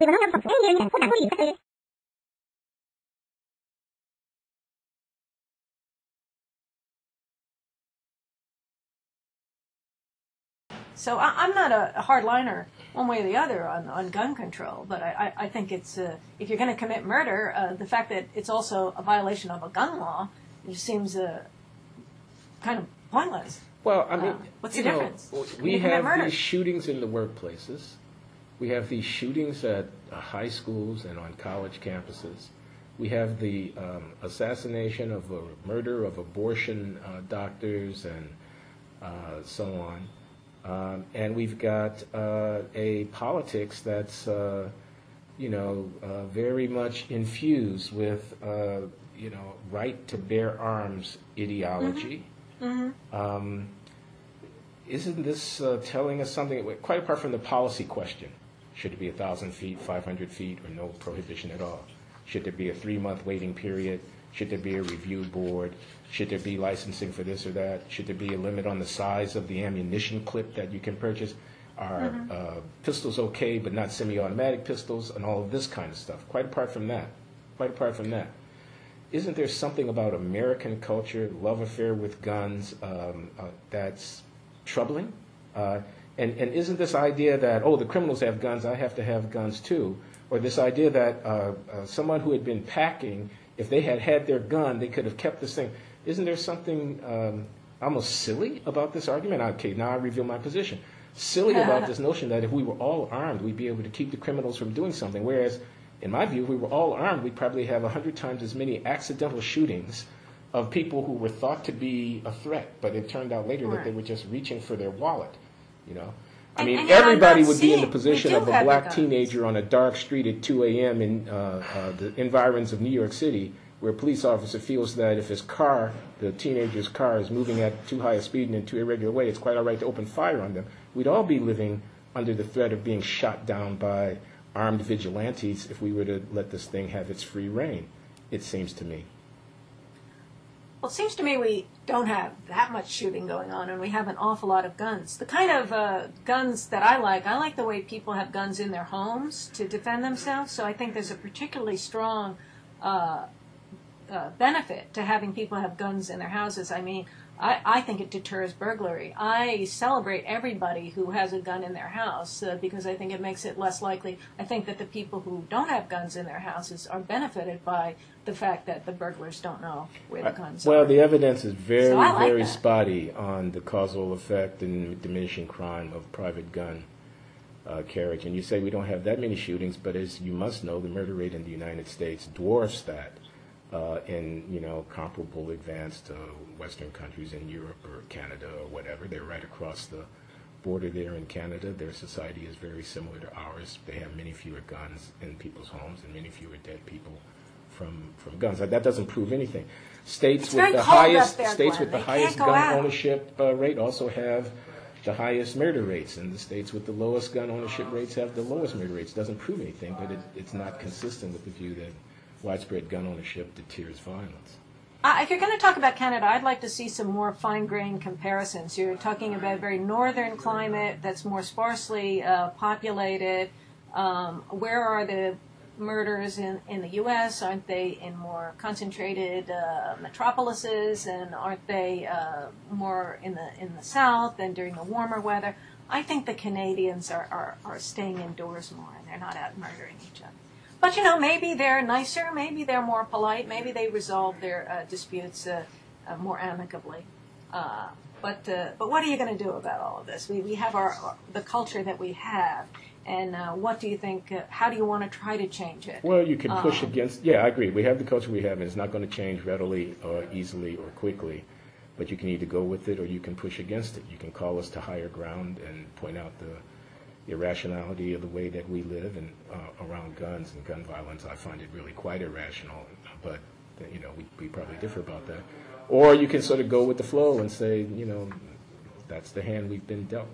So I'm not a hardliner one way or the other on gun control, but I think it's if you're going to commit murder, the fact that it's also a violation of a gun law, it just seems kind of pointless. Well, I mean, what's the difference? We have these shootings in the workplaces. We have these shootings at high schools and on college campuses. We have the assassination of a murder of abortion doctors and so on. And we've got a politics that's, very much infused with, right to bear arms ideology. Mm-hmm. Isn't this telling us something, quite apart from the policy question? Should it be 1,000 feet, 500 feet, or no prohibition at all? Should there be a 3-month waiting period? Should there be a review board? Should there be licensing for this or that? Should there be a limit on the size of the ammunition clip that you can purchase? Are pistols okay, but not semi-automatic pistols, and all of this kind of stuff? Quite apart from that, isn't there something about American culture, love affair with guns, that's troubling? And isn't this idea that, the criminals have guns, I have to have guns too? Or this idea that someone who had been packing, if they had had their gun, they could have kept this thing. Isn't there something almost silly about this argument? Okay, now I reveal my position. Silly about this notion that if we were all armed, we'd be able to keep the criminals from doing something. Whereas, in my view, if we were all armed, we'd probably have 100 times as many accidental shootings of people who were thought to be a threat, but it turned out later that they were just reaching for their wallet, I mean, everybody would be in the position of a black teenager on a dark street at 2 a.m. in the environs of New York City, where a police officer feels that if his car, the teenager's car, is moving at too high a speed and in too irregular way, it's quite all right to open fire on them. We'd all be living under the threat of being shot down by armed vigilantes if we were to let this thing have its free reign, it seems to me. Well, it seems to me we don't have that much shooting going on, and we have an awful lot of guns. The kind of guns that I like the way people have guns in their homes to defend themselves, so I think there's a particularly strong benefit to having people have guns in their houses. I mean, I think it deters burglary. I celebrate everybody who has a gun in their house because I think it makes it less likely. I think that the people who don't have guns in their houses are benefited by the fact that the burglars don't know where the guns are. Well, the evidence is very spotty on the causal effect and diminishing crime of private gun carriage. And you say we don't have that many shootings, but as you must know, the murder rate in the United States dwarfs that. In comparable advanced Western countries in Europe or Canada or whatever. They're right across the border there in Canada. Their society is very similar to ours. They have many fewer guns in people's homes and many fewer dead people from guns. That doesn't prove anything. States with the highest gun ownership rate also have the highest murder rates, and the states with the lowest gun ownership rates have the lowest murder rates. Doesn't prove anything, but it's not consistent with the view that widespread gun ownership deters violence. If you're going to talk about Canada, I'd like to see some more fine-grained comparisons. You're talking about a very northern climate that's more sparsely populated. Where are the murders in the U.S.? Aren't they in more concentrated metropolises, and aren't they more in the South and during the warmer weather? I think the Canadians are staying indoors more, and they're not out murdering each other. But, maybe they're nicer, maybe they're more polite, maybe they resolve their disputes more amicably. But what are you going to do about all of this? We have the culture that we have, and what do you think, how do you want to try to change it? Well, you can push against, I agree. We have the culture we have, and it's not going to change readily or easily or quickly. But you can either go with it or you can push against it. You can call us to higher ground and point out the irrationality of the way that we live and around guns and gun violence. I find it really quite irrational, but we probably differ about that. Or you can sort of go with the flow and say, that's the hand we've been dealt.